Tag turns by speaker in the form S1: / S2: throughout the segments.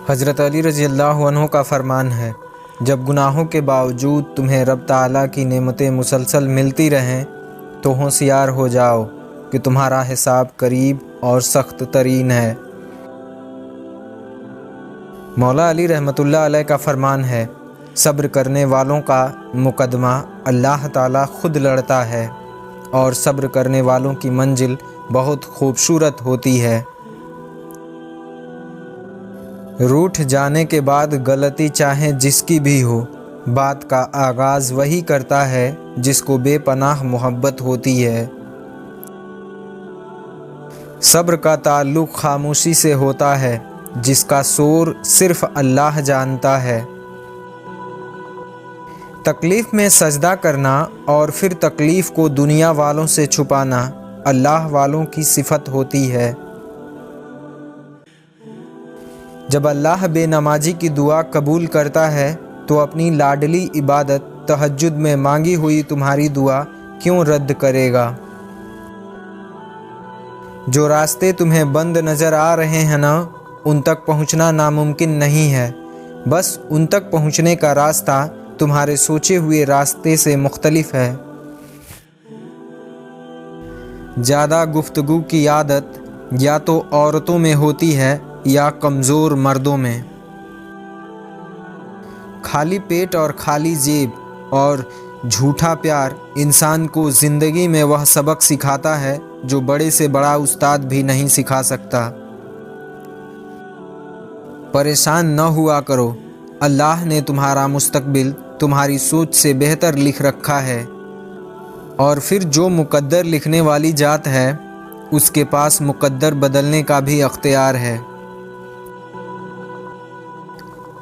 S1: حضرت علی رضی اللہ عنہ کا فرمان ہے، جب گناہوں کے باوجود تمہیں رب تعالیٰ کی نعمتیں مسلسل ملتی رہیں تو ہوشیار ہو جاؤ کہ تمہارا حساب قریب اور سخت ترین ہے۔ مولا علی رحمۃ اللہ علیہ کا فرمان ہے، صبر کرنے والوں کا مقدمہ اللہ تعالیٰ خود لڑتا ہے اور صبر کرنے والوں کی منزل بہت خوبصورت ہوتی ہے۔ روٹھ جانے کے بعد غلطی چاہے جس کی بھی ہو، بات کا آغاز وہی کرتا ہے جس کو بے پناہ محبت ہوتی ہے۔ صبر کا تعلق خاموشی سے ہوتا ہے جس کا شور صرف اللہ جانتا ہے۔ تکلیف میں سجدہ کرنا اور پھر تکلیف کو دنیا والوں سے چھپانا اللہ والوں کی صفت ہوتی ہے۔ جب اللہ بے نمازی کی دعا قبول کرتا ہے تو اپنی لاڈلی عبادت تہجد میں مانگی ہوئی تمہاری دعا کیوں رد کرے گا؟ جو راستے تمہیں بند نظر آ رہے ہیں نا، ان تک پہنچنا ناممکن نہیں ہے، بس ان تک پہنچنے کا راستہ تمہارے سوچے ہوئے راستے سے مختلف ہے۔ زیادہ گفتگو کی عادت یا تو عورتوں میں ہوتی ہے یا کمزور مردوں میں۔ خالی پیٹ اور خالی جیب اور جھوٹا پیار انسان کو زندگی میں وہ سبق سکھاتا ہے جو بڑے سے بڑا استاد بھی نہیں سکھا سکتا۔ پریشان نہ ہوا کرو، اللہ نے تمہارا مستقبل تمہاری سوچ سے بہتر لکھ رکھا ہے، اور پھر جو مقدر لکھنے والی ذات ہے اس کے پاس مقدر بدلنے کا بھی اختیار ہے۔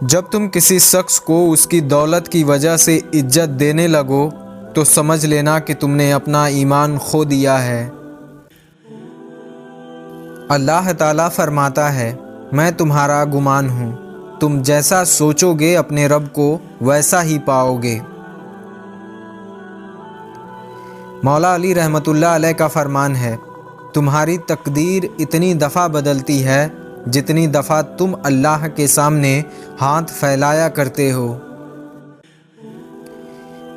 S1: جب تم کسی شخص کو اس کی دولت کی وجہ سے عزت دینے لگو تو سمجھ لینا کہ تم نے اپنا ایمان کھو دیا ہے۔ اللہ تعالیٰ فرماتا ہے، میں تمہارا گمان ہوں، تم جیسا سوچو گے اپنے رب کو ویسا ہی پاؤ گے۔ مولا علی رحمۃ اللہ علیہ کا فرمان ہے، تمہاری تقدیر اتنی دفعہ بدلتی ہے جتنی دفعہ تم اللہ کے سامنے ہاتھ پھیلایا کرتے ہو۔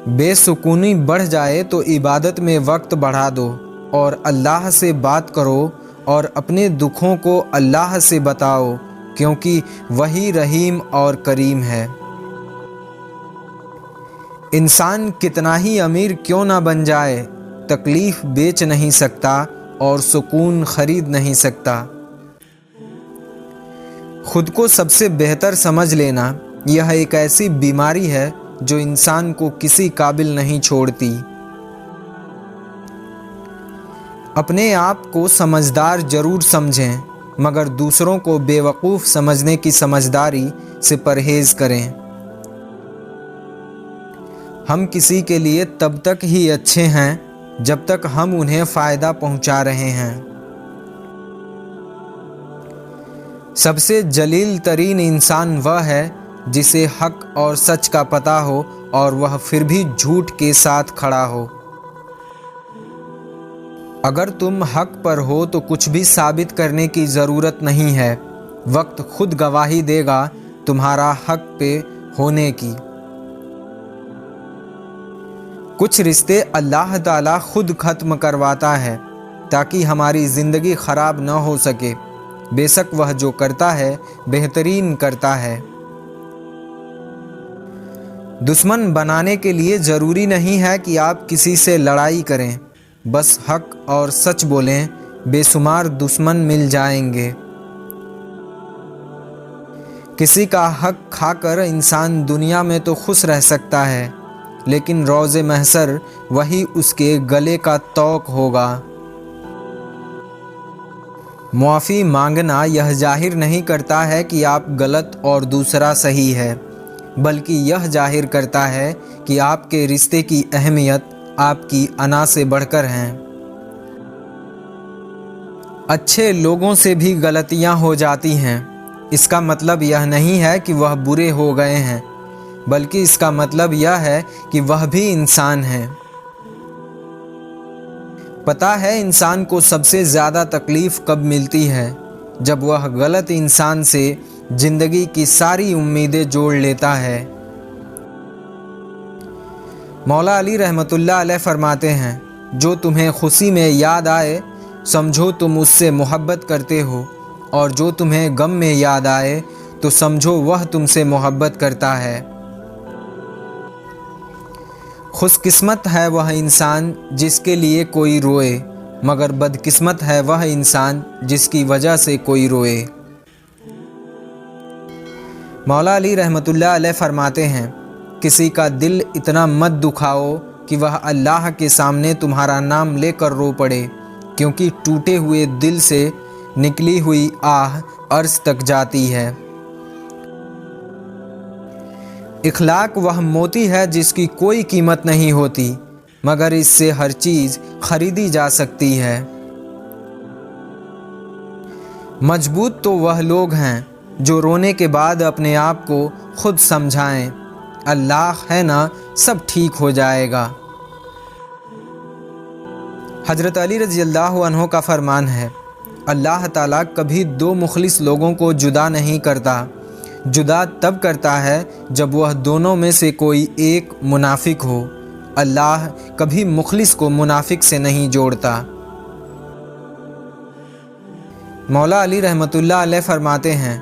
S1: بے سکونی بڑھ جائے تو عبادت میں وقت بڑھا دو اور اللہ سے بات کرو اور اپنے دکھوں کو اللہ سے بتاؤ، کیونکہ وہی رحیم اور کریم ہے۔ انسان کتنا ہی امیر کیوں نہ بن جائے، تکلیف بیچ نہیں سکتا اور سکون خرید نہیں سکتا۔ خود کو سب سے بہتر سمجھ لینا یہ ایک ایسی بیماری ہے جو انسان کو کسی قابل نہیں چھوڑتی۔ اپنے آپ کو سمجھدار ضرور سمجھیں، مگر دوسروں کو بے وقوف سمجھنے کی سمجھداری سے پرہیز کریں۔ ہم کسی کے لیے تب تک ہی اچھے ہیں جب تک ہم انہیں فائدہ پہنچا رہے ہیں۔ سب سے جلیل ترین انسان وہ ہے جسے حق اور سچ کا پتہ ہو اور وہ پھر بھی جھوٹ کے ساتھ کھڑا ہو۔ اگر تم حق پر ہو تو کچھ بھی ثابت کرنے کی ضرورت نہیں ہے، وقت خود گواہی دے گا تمہارا حق پہ ہونے کی۔ کچھ رشتے اللہ تعالیٰ خود ختم کرواتا ہے تاکہ ہماری زندگی خراب نہ ہو سکے، بے شک وہ جو کرتا ہے بہترین کرتا ہے۔ دشمن بنانے کے لیے ضروری نہیں ہے کہ آپ کسی سے لڑائی کریں، بس حق اور سچ بولیں، بے شمار دشمن مل جائیں گے۔ کسی کا حق کھا کر انسان دنیا میں تو خوش رہ سکتا ہے، لیکن روز محشر وہی اس کے گلے کا طوق ہوگا۔ معافی مانگنا یہ ظاہر نہیں کرتا ہے کہ آپ غلط اور دوسرا صحیح ہے، بلکہ یہ ظاہر کرتا ہے کہ آپ کے رشتے کی اہمیت آپ کی انا سے بڑھ کر ہیں۔ اچھے لوگوں سے بھی غلطیاں ہو جاتی ہیں، اس کا مطلب یہ نہیں ہے کہ وہ برے ہو گئے ہیں، بلکہ اس کا مطلب یہ ہے کہ وہ بھی انسان ہیں۔ پتہ ہے انسان کو سب سے زیادہ تکلیف کب ملتی ہے؟ جب وہ غلط انسان سے زندگی کی ساری امیدیں جوڑ لیتا ہے۔ مولا علی رحمۃ اللہ علیہ فرماتے ہیں، جو تمہیں خوشی میں یاد آئے سمجھو تم اس سے محبت کرتے ہو، اور جو تمہیں غم میں یاد آئے تو سمجھو وہ تم سے محبت کرتا ہے۔ خوش قسمت ہے وہ انسان جس کے لیے کوئی روئے، مگر بدقسمت ہے وہ انسان جس کی وجہ سے کوئی روئے۔ مولا علی رحمۃ اللہ علیہ فرماتے ہیں، کسی کا دل اتنا مت دکھاؤ کہ وہ اللہ کے سامنے تمہارا نام لے کر رو پڑے، کیونکہ ٹوٹے ہوئے دل سے نکلی ہوئی آہ عرش تک جاتی ہے۔ اخلاق وہ موتی ہے جس کی کوئی قیمت نہیں ہوتی، مگر اس سے ہر چیز خریدی جا سکتی ہے۔ مضبوط تو وہ لوگ ہیں جو رونے کے بعد اپنے آپ کو خود سمجھائیں، اللہ ہے نا سب ٹھیک ہو جائے گا۔ حضرت علی رضی اللہ عنہ کا فرمان ہے، اللہ تعالیٰ کبھی دو مخلص لوگوں کو جدا نہیں کرتا، جدا تب کرتا ہے جب وہ دونوں میں سے کوئی ایک منافق ہو۔ اللہ کبھی مخلص کو منافق سے نہیں جوڑتا۔ مولا علی رحمۃ اللہ علیہ فرماتے ہیں،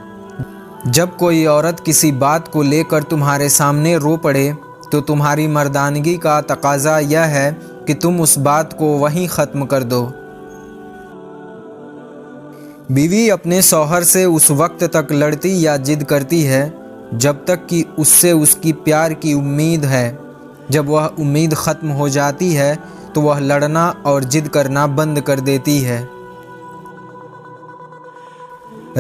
S1: جب کوئی عورت کسی بات کو لے کر تمہارے سامنے رو پڑے تو تمہاری مردانگی کا تقاضا یہ ہے کہ تم اس بات کو وہیں ختم کر دو۔ بیوی اپنے شوہر سے اس وقت تک لڑتی یا ضد کرتی ہے جب تک کہ اس سے اس کی پیار کی امید ہے۔ جب وہ امید ختم ہو جاتی ہے تو وہ لڑنا اور ضد کرنا بند کر دیتی ہے۔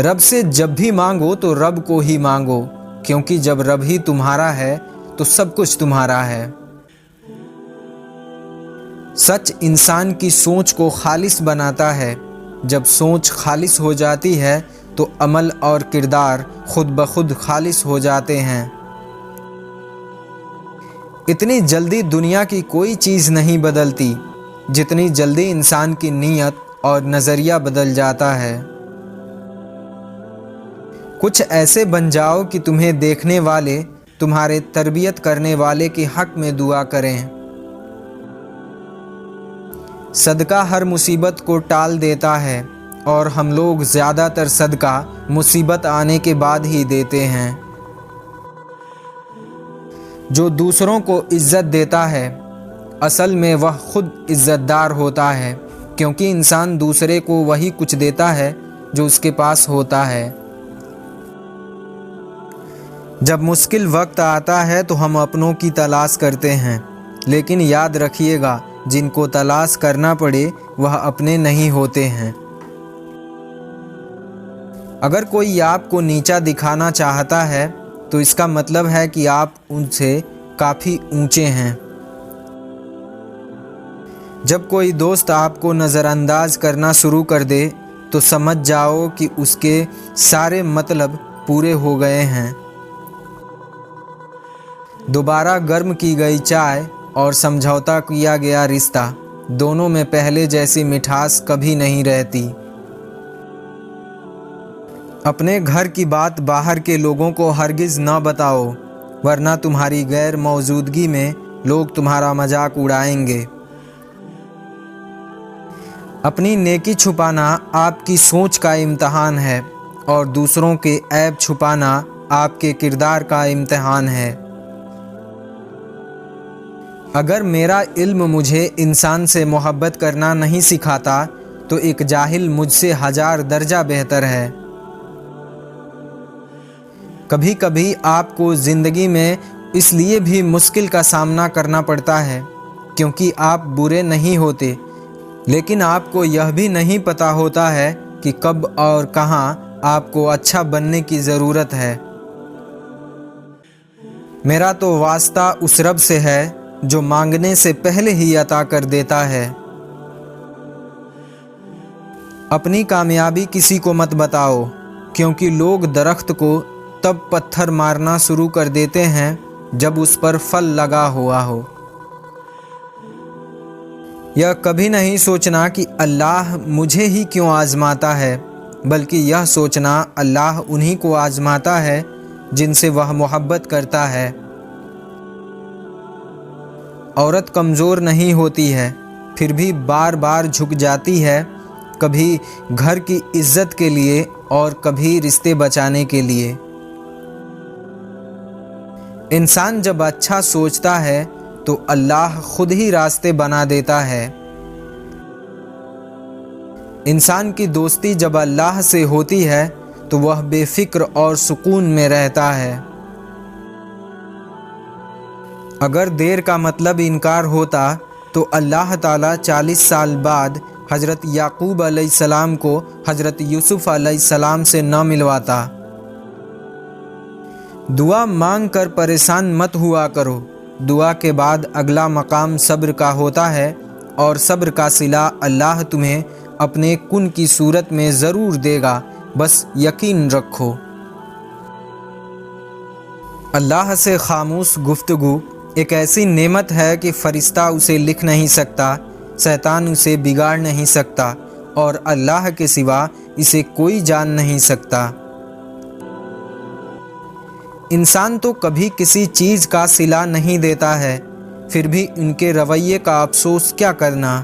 S1: رب سے جب بھی مانگو تو رب کو ہی مانگو، کیونکہ جب رب ہی تمہارا ہے تو سب کچھ تمہارا ہے۔ سچ انسان کی سوچ کو خالص بناتا ہے۔ جب سوچ خالص ہو جاتی ہے تو عمل اور کردار خود بخود خالص ہو جاتے ہیں۔ اتنی جلدی دنیا کی کوئی چیز نہیں بدلتی جتنی جلدی انسان کی نیت اور نظریہ بدل جاتا ہے۔ کچھ ایسے بن جاؤ کہ تمہیں دیکھنے والے تمہارے تربیت کرنے والے کے حق میں دعا کریں۔ صدقہ ہر مصیبت کو ٹال دیتا ہے، اور ہم لوگ زیادہ تر صدقہ مصیبت آنے کے بعد ہی دیتے ہیں۔ جو دوسروں کو عزت دیتا ہے اصل میں وہ خود عزت دار ہوتا ہے، کیونکہ انسان دوسرے کو وہی کچھ دیتا ہے جو اس کے پاس ہوتا ہے۔ جب مشکل وقت آتا ہے تو ہم اپنوں کی تلاش کرتے ہیں، لیکن یاد رکھیے گا جن کو تلاش کرنا پڑے وہ اپنے نہیں ہوتے ہیں۔ اگر کوئی آپ کو نیچا دکھانا چاہتا ہے تو اس کا مطلب ہے کہ آپ ان سے کافی اونچے ہیں۔ جب کوئی دوست آپ کو نظر انداز کرنا شروع کر دے تو سمجھ جاؤ کہ اس کے سارے مطلب پورے ہو گئے ہیں۔ دوبارہ گرم کی گئی چائے اور سمجھوتا کیا گیا رشتہ، دونوں میں پہلے جیسی مٹھاس کبھی نہیں رہتی۔ اپنے گھر کی بات باہر کے لوگوں کو ہرگز نہ بتاؤ، ورنہ تمہاری غیر موجودگی میں لوگ تمہارا مذاق اڑائیں گے۔ اپنی نیکی چھپانا آپ کی سوچ کا امتحان ہے، اور دوسروں کے عیب چھپانا آپ کے کردار کا امتحان ہے۔ اگر میرا علم مجھے انسان سے محبت کرنا نہیں سکھاتا تو ایک جاہل مجھ سے 1000 درجہ بہتر ہے۔ کبھی کبھی آپ کو زندگی میں اس لیے بھی مشکل کا سامنا کرنا پڑتا ہے کیونکہ آپ برے نہیں ہوتے، لیکن آپ کو یہ بھی نہیں پتہ ہوتا ہے کہ کب اور کہاں آپ کو اچھا بننے کی ضرورت ہے۔ میرا تو واسطہ اس رب سے ہے جو مانگنے سے پہلے ہی عطا کر دیتا ہے۔ اپنی کامیابی کسی کو مت بتاؤ، کیونکہ لوگ درخت کو تب پتھر مارنا شروع کر دیتے ہیں جب اس پر پھل لگا ہوا ہو۔ یہ کبھی نہیں سوچنا کہ اللہ مجھے ہی کیوں آزماتا ہے، بلکہ یہ سوچنا اللہ انہی کو آزماتا ہے جن سے وہ محبت کرتا ہے۔ عورت کمزور نہیں ہوتی ہے، پھر بھی بار بار جھک جاتی ہے، کبھی گھر کی عزت کے لیے اور کبھی رشتے بچانے کے لیے۔ انسان جب اچھا سوچتا ہے تو اللہ خود ہی راستے بنا دیتا ہے۔ انسان کی دوستی جب اللہ سے ہوتی ہے تو وہ بے فکر اور سکون میں رہتا ہے۔ اگر دیر کا مطلب انکار ہوتا تو اللہ تعالیٰ 40 سال بعد حضرت یعقوب علیہ السلام کو حضرت یوسف علیہ السلام سے نہ ملواتا۔ دعا مانگ کر پریشان مت ہوا کرو، دعا کے بعد اگلا مقام صبر کا ہوتا ہے، اور صبر کا صلہ اللہ تمہیں اپنے کن کی صورت میں ضرور دے گا، بس یقین رکھو۔ اللہ سے خاموش گفتگو ایک ایسی نعمت ہے کہ فرشتہ اسے لکھ نہیں سکتا، شیطان اسے بگاڑ نہیں سکتا، اور اللہ کے سوا اسے کوئی جان نہیں سکتا۔ انسان تو کبھی کسی چیز کا صلہ نہیں دیتا ہے، پھر بھی ان کے رویے کا افسوس کیا کرنا۔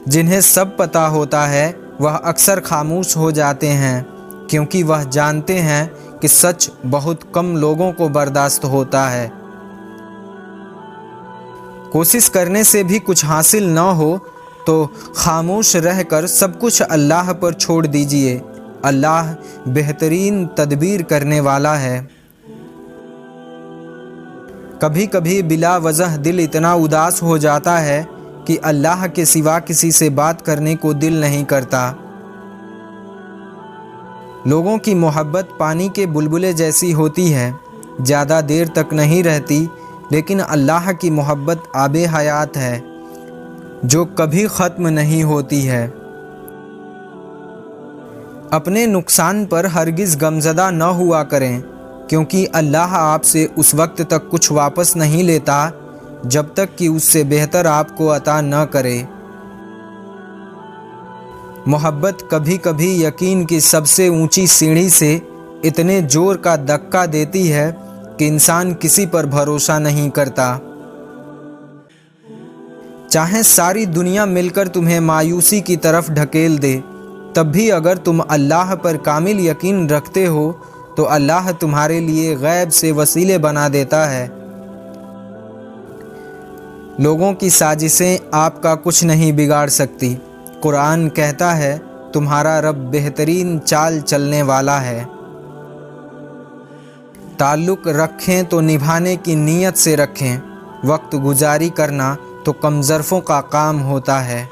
S1: جنہیں سب پتہ ہوتا ہے وہ اکثر خاموش ہو جاتے ہیں، کیونکہ وہ جانتے ہیں کہ سچ بہت کم لوگوں کو برداشت ہوتا ہے۔ کوشش کرنے سے بھی کچھ حاصل نہ ہو تو خاموش رہ کر سب کچھ اللہ پر چھوڑ دیجئے، اللہ بہترین تدبیر کرنے والا ہے۔ کبھی کبھی بلا وجہ دل اتنا اداس ہو جاتا ہے کہ اللہ کے سوا کسی سے بات کرنے کو دل نہیں کرتا۔ لوگوں کی محبت پانی کے بلبلے جیسی ہوتی ہے، زیادہ دیر تک نہیں رہتی، لیکن اللہ کی محبت آب حیات ہے جو کبھی ختم نہیں ہوتی ہے۔ اپنے نقصان پر ہرگز غمزدہ نہ ہوا کریں، کیونکہ اللہ آپ سے اس وقت تک کچھ واپس نہیں لیتا جب تک کہ اس سے بہتر آپ کو عطا نہ کرے۔ محبت کبھی کبھی یقین کی سب سے اونچی سیڑھی سے اتنے زور کا دھکا دیتی ہے کہ انسان کسی پر بھروسہ نہیں کرتا۔ چاہے ساری دنیا مل کر تمہیں مایوسی کی طرف ڈھکیل دے، تب بھی اگر تم اللہ پر کامل یقین رکھتے ہو تو اللہ تمہارے لیے غیب سے وسیلے بنا دیتا ہے۔ لوگوں کی سازشیں آپ کا کچھ نہیں بگاڑ سکتی۔ قرآن کہتا ہے تمہارا رب بہترین چال چلنے والا ہے۔ تعلق رکھیں تو نبھانے کی نیت سے رکھیں، وقت گزاری کرنا تو کم ظرفوں کا کام ہوتا ہے۔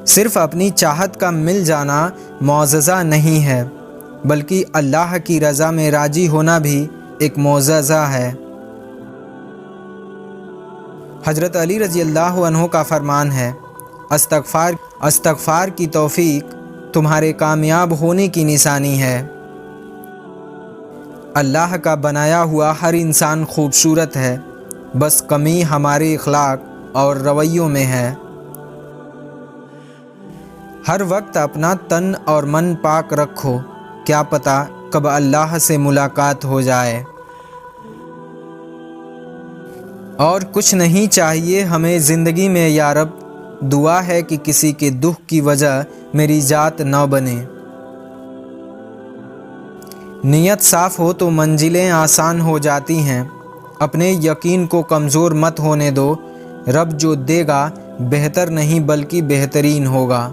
S1: صرف اپنی چاہت کا مل جانا معجزہ نہیں ہے، بلکہ اللہ کی رضا میں راضی ہونا بھی ایک معجزہ ہے۔ حضرت علی رضی اللہ عنہ کا فرمان ہے، استغفار کی توفیق تمہارے کامیاب ہونے کی نشانی ہے۔ اللہ کا بنایا ہوا ہر انسان خوبصورت ہے، بس کمی ہمارے اخلاق اور رویوں میں ہے۔ ہر وقت اپنا تن اور من پاک رکھو، کیا پتہ کب اللہ سے ملاقات ہو جائے۔ اور کچھ نہیں چاہیے ہمیں زندگی میں یا رب، دعا ہے کہ کسی کے دکھ کی وجہ میری ذات نہ بنے۔ نیت صاف ہو تو منزلیں آسان ہو جاتی ہیں۔ اپنے یقین کو کمزور مت ہونے دو، رب جو دے گا بہتر نہیں بلکہ بہترین ہوگا۔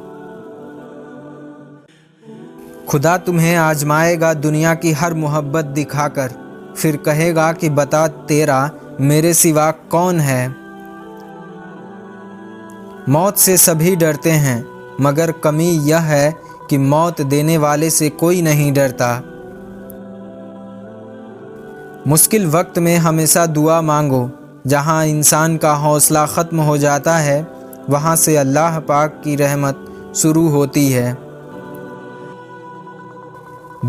S1: خدا تمہیں آزمائے گا دنیا کی ہر محبت دکھا کر، پھر کہے گا کہ بتا تیرا میرے سوا کون ہے۔ موت سے سبھی ڈرتے ہیں، مگر کمی یہ ہے کہ موت دینے والے سے کوئی نہیں ڈرتا۔ مشکل وقت میں ہمیشہ دعا مانگو، جہاں انسان کا حوصلہ ختم ہو جاتا ہے وہاں سے اللہ پاک کی رحمت شروع ہوتی ہے۔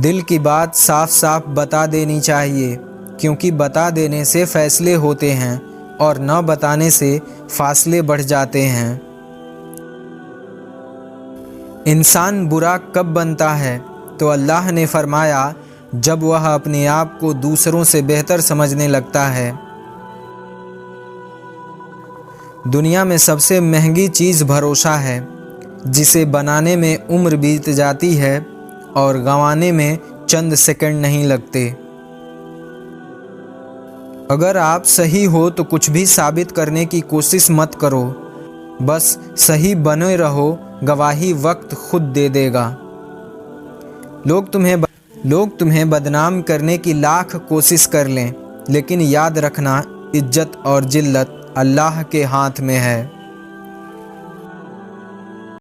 S1: دل کی بات صاف صاف بتا دینی چاہیے، کیونکہ بتا دینے سے فیصلے ہوتے ہیں، اور نہ بتانے سے فاصلے بڑھ جاتے ہیں۔ انسان برا کب بنتا ہے؟ تو اللہ نے فرمایا جب وہ اپنے آپ کو دوسروں سے بہتر سمجھنے لگتا ہے۔ دنیا میں سب سے مہنگی چیز بھروسہ ہے، جسے بنانے میں عمر بیت جاتی ہے اور گنوانے میں چند سیکنڈ نہیں لگتے۔ اگر آپ صحیح ہو تو کچھ بھی ثابت کرنے کی کوشش مت کرو، بس صحیح بنے رہو، گواہی وقت خود دے دے گا۔ لوگ تمہیں بدنام کرنے کی لاکھ کوشش کر لیں، لیکن یاد رکھنا عزت اور ذلت اللہ کے ہاتھ میں ہے۔